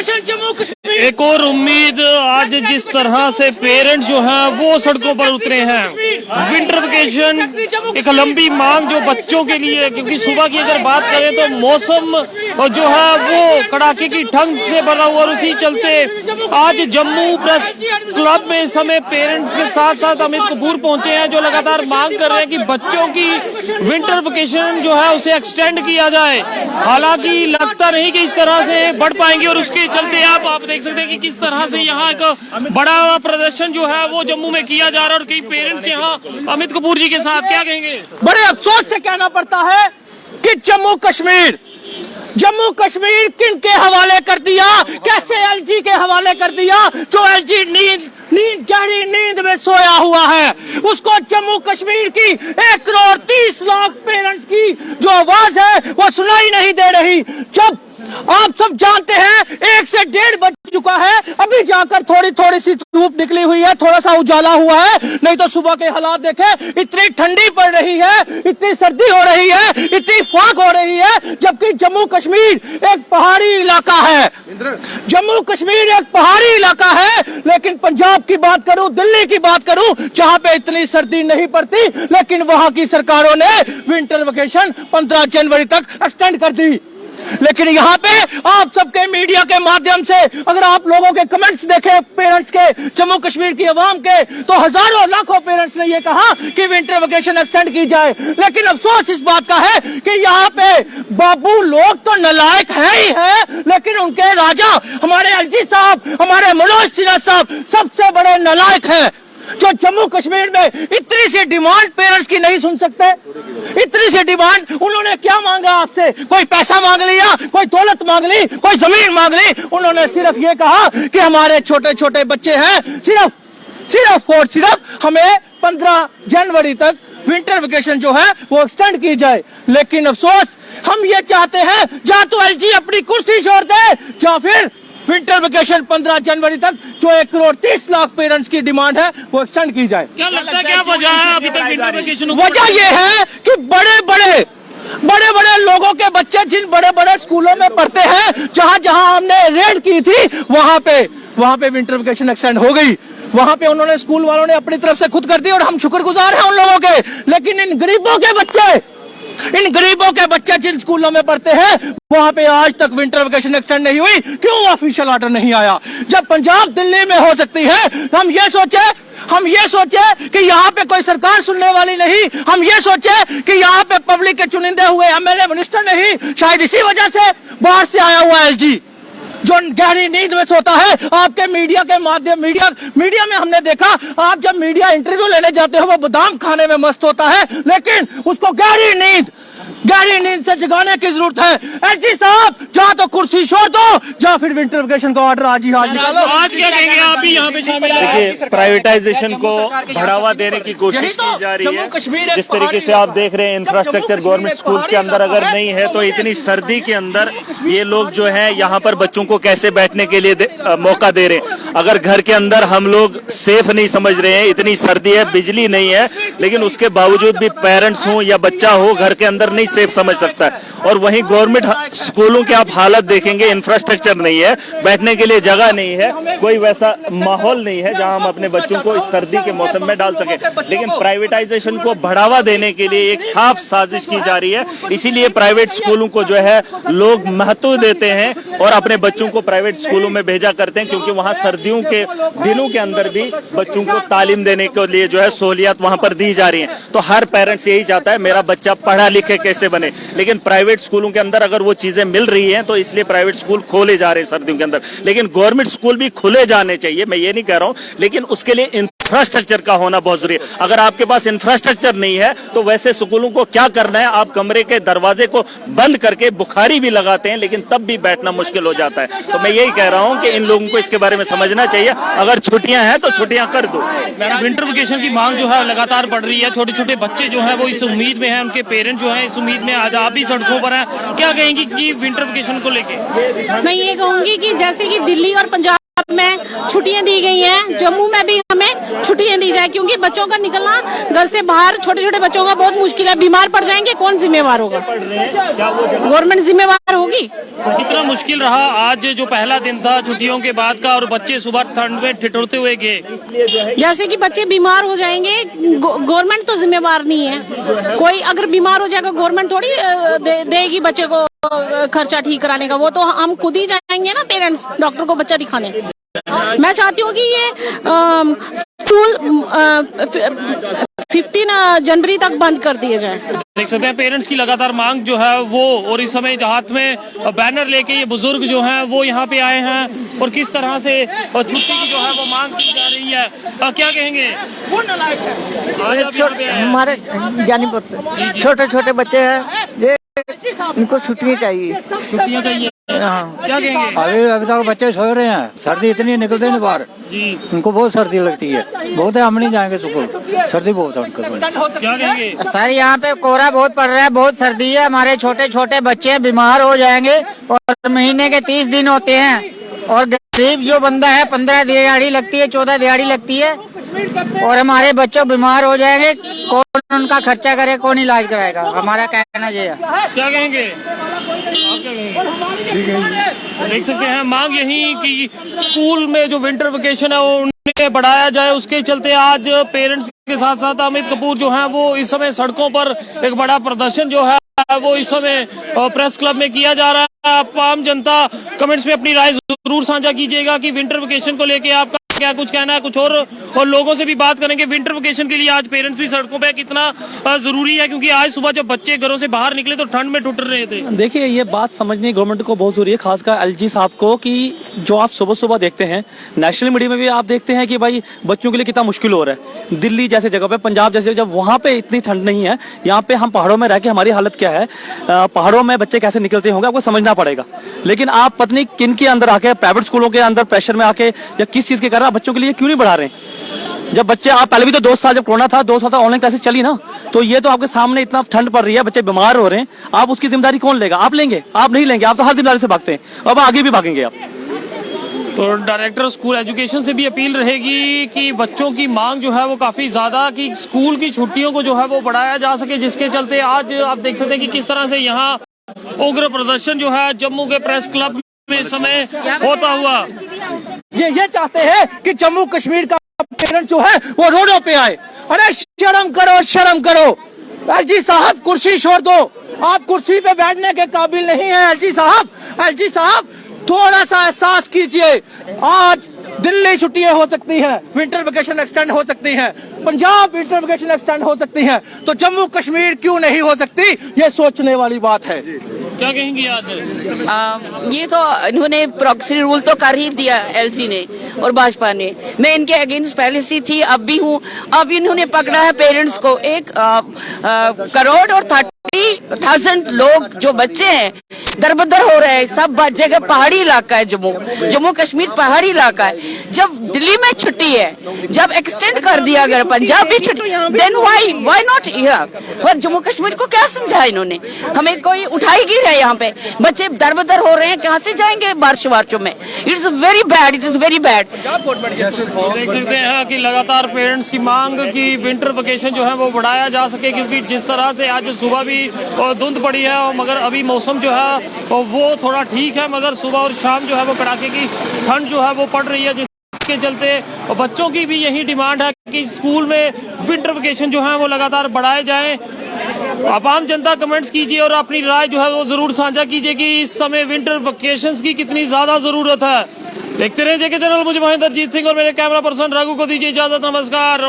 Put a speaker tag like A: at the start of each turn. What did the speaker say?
A: एक और उम्मीद आज जिस तरह से पेरेंट्स जो हैं वो सड़कों पर उतरे हैं। विंटर वेकेशन एक लंबी मांग जो बच्चों के लिए, क्योंकि सुबह की अगर बात करें तो मौसम जो है वो कड़ाके की ठंड से भरा हुआ, और उसी चलते आज जम्मू प्रेस क्लब में इस समय पेरेंट्स के साथ साथ अमित कपूर पहुंचे हैं, जो लगातार मांग कर रहे हैं कि बच्चों की विंटर वेकेशन जो है उसे एक्सटेंड किया जाए। हालांकि लगता नहीं कि इस तरह से बढ़ पाएंगे, और उसके चलते आप देख सकते हैं कि किस तरह से यहाँ एक बड़ा प्रदर्शन जो है वो जम्मू में किया जा रहा है। और कई पेरेंट्स यहाँ अमित कपूर जी के साथ क्या कहेंगे।
B: बड़े अफसोस से कहना पड़ता है कि जम्मू कश्मीर किन के हवाले कर दिया, कैसे एलजी के हवाले कर दिया। जो एलजी गहरी नींद में सोया हुआ है, उसको जम्मू कश्मीर की 1,30,00,000 पेरेंट्स की जो आवाज है वो सुनाई नहीं दे रही। जब आप सब जानते हैं 1 से 1:30 बज चुका है, अभी जाकर थोड़ी सी धूप निकली हुई है, थोड़ा सा उजाला हुआ है, नहीं तो सुबह के हालात देखें, इतनी ठंडी पड़ रही है, इतनी सर्दी हो रही है, इतनी फाक हो रही है। जबकि जम्मू कश्मीर एक पहाड़ी इलाका है, जम्मू कश्मीर एक पहाड़ी इलाका है। लेकिन पंजाब की बात करूं, दिल्ली की बात करूं, जहां पे इतनी सर्दी नहीं पड़ती, लेकिन वहां की सरकारों ने विंटर वेकेशन 15 जनवरी तक एक्सटेंड कर दी। लेकिन यहाँ पे आप सबके मीडिया के माध्यम से अगर आप लोगों के कमेंट्स देखें पेरेंट्स के, जम्मू कश्मीर की आवाम के, तो हजारों लाखों पेरेंट्स ने ये कहा कि विंटर वेकेशन एक्सटेंड की जाए। लेकिन अफसोस इस बात का है कि यहाँ पे बाबू लोग तो नालायक है ही है, लेकिन उनके राजा हमारे एलजी साहब, हमारे मनोज सिन्हा साहब सबसे बड़े नालायक है, जो जम्मू कश्मीर में इतनी सी डिमांड पेरेंट्स की नहीं सुन सकते। इतनी सी डिमांड उन्होंने क्या मांगा आपसे? कोई पैसा मांग लिया, कोई दौलत मांग ली, कोई जमीन मांग ली? उन्होंने सिर्फ ये कहा कि हमारे छोटे छोटे बच्चे हैं, सिर्फ और सिर्फ हमें 15 जनवरी तक विंटर वेकेशन जो है वो एक्सटेंड की जाए। लेकिन अफसोस हम ये चाहते हैं, या तो एलजी अपनी कुर्सी छोड़ दे, या फिर विंटर वेकेशन 15 जनवरी तक जो 1,30,00,000 पेरेंट्स की डिमांड है वो एक्सटेंड की जाए।
A: क्या लगता है, क्या वजह है अभी तक विंटर वेकेशन?
B: वजह ये है कि बड़े बड़े लोगों के बच्चे जिन बड़े बड़े स्कूलों में पढ़ते हैं, जहां हमने रेड की थी, वहां पे विंटर वेकेशन एक्सटेंड हो गई। वहां पे उन्होंने, स्कूल वालों ने अपनी तरफ से खुद कर दी, और हम शुक्रगुजार हैं उन लोगों के। लेकिन इन गरीबों के बच्चे जिन स्कूलों में पढ़ते हैं, वहां पे आज तक विंटर वेकेशन एक्सटेंड नहीं हुई। क्यों ऑफिशियल ऑर्डर नहीं आया? जब पंजाब दिल्ली में हो सकती है, हम ये सोचे कि यहाँ पे कोई सरकार सुनने वाली नहीं, हम ये सोचे कि यहाँ पे पब्लिक के चुनिंदे हुए एमएलए मिनिस्टर नहीं। शायद इसी वजह से बाहर से आया हुआ एलजी जो गहरी नींद में सोता है। आपके मीडिया के माध्यम, मीडिया में हमने देखा, आप जब मीडिया इंटरव्यू लेने जाते हो वो बादाम खाने में मस्त होता है, लेकिन उसको गहरी नींद से जगाने की जरूरत है। एलजी साहब, या तो कुर्सी छोड़ दो, या फिर विंटर वेकेशन का ऑर्डर आज निकालो।
A: आज क्या कहेंगे आप भी यहाँ पे शामिल?
C: देखिए, प्राइवेटाइजेशन को बढ़ावा देने की कोशिश की जा रही है। जिस तरीके से आप देख रहे हैं, इंफ्रास्ट्रक्चर गवर्नमेंट स्कूल के अंदर अगर नहीं है, तो इतनी सर्दी के अंदर ये लोग जो है यहाँ पर बच्चों को कैसे बैठने के लिए मौका दे रहे हैं। अगर घर के अंदर हम लोग सेफ नहीं समझ रहे हैं, इतनी सर्दी है, बिजली नहीं है, लेकिन उसके बावजूद भी पेरेंट्स हो या बच्चा हो घर के अंदर नहीं सेफ समझ सकता है। और वहीं गवर्नमेंट स्कूलों के आप हालत देखेंगे, इंफ्रास्ट्रक्चर नहीं है, बैठने के लिए जगह नहीं है, कोई वैसा माहौल नहीं है जहां हम अपने बच्चों को इस सर्दी के मौसम में डाल सके। लेकिन प्राइवेटाइजेशन को बढ़ावा देने के लिए एक साफ साजिश की जा रही है। इसीलिए प्राइवेट स्कूलों को जो है लोग महत्व देते हैं और अपने बच्चों को प्राइवेट स्कूलों में भेजा करते हैं, क्योंकि वहां सर्दियों के दिनों के अंदर भी बच्चों को तालीम देने के लिए जो है सहूलियत वहां पर दी जा रही है। तो हर पेरेंट्स यही चाहता है मेरा बच्चा पढ़ा लिखे कैसे बने, लेकिन प्राइवेट स्कूलों के अंदर अगर वो चीजें मिल रही हैं तो इसलिए प्राइवेट स्कूल खोले जा रहे हैं सर्दियों के अंदर। लेकिन गवर्नमेंट स्कूल भी खुले जाने चाहिए, मैं ये नहीं कह रहा हूं, लेकिन उसके लिए इंफ्रास्ट्रक्चर का होना बहुत जरूरी है। अगर आपके पास इंफ्रास्ट्रक्चर नहीं है तो वैसे स्कूलों को क्या करना है, आप कमरे के दरवाजे को बंद करके बुखारी भी लगाते हैं, लेकिन तब भी बैठना मुश्किल हो जाता है। तो मैं यही कह रहा हूं कि इन लोगों को इसके बारे में समझना चाहिए। अगर छुट्टियां हैं तो छुट्टियां कर दो।
A: विंटर वेकेशन की मांग जो है लगातार बढ़ रही है, छोटे छोटे बच्चे जो हैं वो इस उम्मीद में हैं, उनके पेरेंट्स जो हैं इस उम्मीद में। आज आप भी सड़कों पर हैं, क्या कहेंगी कि विंटर वेकेशन को लेके?
D: मैं ये कहूंगी कि जैसे कि दिल्ली और पंजाब में छुट्टियां दी गई हैं, जम्मू में भी हमें छुट्टियां दी जाए, क्योंकि बच्चों का निकलना घर से बाहर छोटे छोटे बच्चों का बहुत मुश्किल है। बीमार पड़ जाएंगे, कौन जिम्मेवार होगा? गवर्नमेंट जिम्मेवार होगी।
A: कितना मुश्किल रहा आज जो पहला दिन था छुट्टियों के बाद का, और बच्चे सुबह ठंड में ठिठुरते हुए गए।
D: जैसे कि बच्चे बीमार हो जाएंगे, गवर्नमेंट तो जिम्मेवार नहीं है। कोई अगर बीमार हो जाएगा गवर्नमेंट थोड़ी देगी बच्चे को खर्चा ठीक कराने का, वो तो हम खुद ही जाएंगे ना पेरेंट्स डॉक्टर को बच्चा दिखाने। मैं चाहती हूँ कि ये स्कूल 15 जनवरी तक बंद कर दिए जाए।
A: देख सकते हैं पेरेंट्स की लगातार मांग जो है वो, और इस समय हाथ में बैनर लेके ये बुजुर्ग जो हैं वो यहाँ पे आए हैं, और किस तरह से छुट्टी की जो है वो मांग की जा रही है। क्या कहेंगे? आज आप यहाँ पे आए हैं।
E: हमारे जानीपुर छोटे छोटे बच्चे हैं, ये इनको छुट्टियाँ चाहिए।
A: छुट्टियाँ चाहिए। क्या कहेंगे?
F: अभी तक बच्चे सो रहे हैं, सर्दी इतनी निकलते नहीं बाहर, उनको बहुत सर्दी लगती है, बहुत है, हम नहीं जाएंगे स्कूल, सर्दी बहुत है उनको।
A: क्या कहेंगे?
E: सर यहाँ पे कोहरा बहुत पड़ रहा है, बहुत सर्दी है, हमारे छोटे छोटे बच्चे बीमार हो जाएंगे, और महीने के 30 दिन होते हैं, और गरीब जो बंदा है 15 दिहाड़ी लगती है, 14 दिहाड़ी लगती है, और हमारे बच्चे बीमार हो जाएंगे, कौन उनका खर्चा करे, कौन इलाज कराएगा? हमारा कहना ये है।
A: क्या कहेंगे? देख सकते हैं मांग यही कि स्कूल में जो विंटर वेकेशन है वो उन्हें बढ़ाया जाए। उसके चलते आज पेरेंट्स के साथ साथ अमित कपूर जो हैं वो इस समय सड़कों पर एक बड़ा प्रदर्शन जो है वो इस समय प्रेस क्लब में किया जा रहा है। आप आम जनता कमेंट्स में अपनी राय जरूर साझा कीजिएगा कि विंटर वेकेशन को लेके आपका क्या कुछ कहना है, कुछ और लोगों से भी बात करेंगे। विंटर वेकेशन के लिए आज पेरेंट्स भी सड़कों पे कितना जरूरी है, क्योंकि आज सुबह जब बच्चे घरों से बाहर निकले तो ठंड में टूट रहे थे।
B: देखिए ये बात समझनी गवर्नमेंट को बहुत जरूरी है, खासकर एलजी साहब को, कि जो आप सुबह सुबह देखते हैं नेशनल मीडिया में भी आप देखते हैं कि भाई बच्चों के लिए कितना मुश्किल हो रहा है। दिल्ली जैसे जगह पे, पंजाब जैसे, जब वहाँ पे इतनी ठंड नहीं है, यहाँ पे हम पहाड़ों में रह के हमारी हालत क्या है, पहाड़ों में बच्चे कैसे निकलते होंगे आपको समझना पड़ेगा। लेकिन आप पत्नी किन के अंदर आके, प्राइवेट स्कूलों के अंदर प्रेशर में आके या किस चीज के कर रहा है, बच्चों के लिए क्यों नहीं बढ़ा रहे हैं? जब बच्चे, आप पहले भी तो 2 साल जब कोरोना था 2 साल तक ऑनलाइन क्लासेस चली ना, तो ये तो आपके सामने इतना ठंड पड़ रही है, बच्चे बीमार हो रहे हैं, आप उसकी जिम्मेदारी कौन लेगा? आप लेंगे? आप नहीं लेंगे, आप तो हर जिम्मेदारी से भागते हैं, अब आगे भी भागेंगे आप।
A: तो डायरेक्टर स्कूल एजुकेशन से भी अपील रहेगी कि बच्चों की मांग जो है वो काफी ज्यादा, कि स्कूल की छुट्टियों को जो है वो बढ़ाया जा सके, जिसके चलते आज आप देख सकते हैं कि किस तरह से यहाँ उग्र प्रदर्शन जो है जम्मू के प्रेस क्लब में इस समय होता हुआ।
B: ये चाहते हैं कि जम्मू कश्मीर का पेरेंट्स जो है वो रोडों पे आए। अरे शर्म करो, शर्म करो। एलजी साहब कुर्सी छोड़ दो, आप कुर्सी पे बैठने के काबिल नहीं है। एलजी साहब थोड़ा सा एहसास कीजिए। आज दिल्ली छुट्टियां हो सकती हैं, विंटर वेकेशन एक्सटेंड हो सकती हैं, पंजाब विंटर वेकेशन एक्सटेंड हो सकती हैं, तो जम्मू कश्मीर क्यों नहीं हो सकती? ये सोचने वाली बात है।
A: क्या कहेंगी आज?
G: ये तो इन्होंने प्रॉक्सी रूल तो कर ही दिया एलजी ने और भाजपा ने। मैं इनके अगेंस्ट पहले से थी, अब भी हूँ। अब इन्होंने पकड़ा है पेरेंट्स को। 1 करोड़ और 30,000 लोग जो बच्चे हैं दरबदर हो रहे हैं। सब जगह पहाड़ी इलाका है, जम्मू कश्मीर पहाड़ी इलाका है। जब दिल्ली में छुट्टी है, जब एक्सटेंड कर दिया गया पंजाब भी छुट्टी, देन व्हाई नॉट हियर? और जम्मू कश्मीर को क्या समझा इन्होंने? हमें कोई उठाएगी है यहाँ पे? बच्चे दरबदर हो रहे हैं, कहाँ से जाएंगे बारिश वार्चों में? It's very bad, it is very bad.
A: देख सकते हैं कि लगातार पेरेंट्स की मांग कि विंटर वेकेशन जो है वो बढ़ाया जा सके, क्योंकि जिस तरह से आज सुबह भी धुंध पड़ी है, मगर अभी मौसम जो है वो थोड़ा ठीक है, मगर सुबह और शाम जो है वो कड़ाके की ठंड जो है वो पड़ रही है, जिसके चलते बच्चों की भी यही डिमांड है कि स्कूल में विंटर वेकेशन जो है वो लगातार बढ़ाए जाएं। आप आम जनता कमेंट्स कीजिए और अपनी राय जो है वो जरूर साझा कीजिए कि इस समय विंटर वेकेशंस की कितनी ज्यादा जरूरत है। देखते रहे जेके चैनल। मुझे महेंद्र जीत सिंह और मेरे कैमरा पर्सन रघु को दीजिए इजाजत। नमस्कार।